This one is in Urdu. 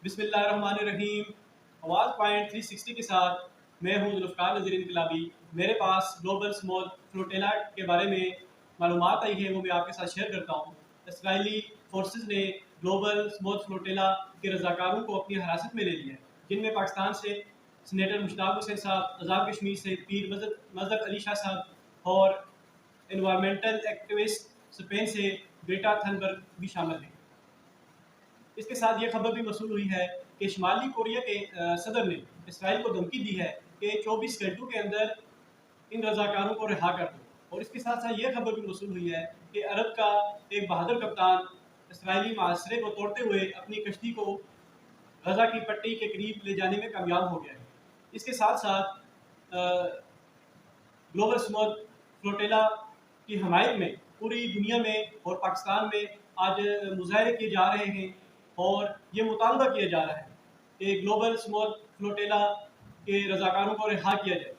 بسم اللہ الرحمن الرحیم۔ آواز پوائنٹ 360 کے ساتھ میں ہوں ذوالفقار نذیر انقلابی۔ میرے پاس گلوبل اسمال فلوٹیلا کے بارے میں معلومات آئی ہے، وہ میں آپ کے ساتھ شیئر کرتا ہوں۔ اسرائیلی فورسز نے گلوبل اسمال فلوٹیلا کے رضاکاروں کو اپنی حراست میں لے لیا ہے، جن میں پاکستان سے سینیٹر مشتاق حسین صاحب، آزاد کشمیر سے پیر مظہر علی شاہ صاحب اور انوائرمنٹل ایکٹیوسٹ اسپین سے گریٹا تھنبرگ بھی شامل ہیں۔ اس کے ساتھ یہ خبر بھی موصول ہوئی ہے کہ شمالی کوریا کے صدر نے اسرائیل کو دھمکی دی ہے کہ 24 گھنٹوں کے اندر ان رضاکاروں کو رہا کر دو۔ اور اس کے ساتھ ساتھ یہ خبر بھی موصول ہوئی ہے کہ عرب کا ایک بہادر کپتان اسرائیلی محاصرے کو توڑتے ہوئے اپنی کشتی کو غزہ کی پٹی کے قریب لے جانے میں کامیاب ہو گیا ہے۔ اس کے ساتھ ساتھ گلوبل اسمال فلوٹیلا کی حمایت میں پوری دنیا میں اور پاکستان میں آج مظاہرے کیے جا رہے ہیں، اور یہ مطالبہ کیا جا رہا ہے کہ گلوبل اسمال فلوٹیلا کے رضاکاروں کو رہا کیا جائے۔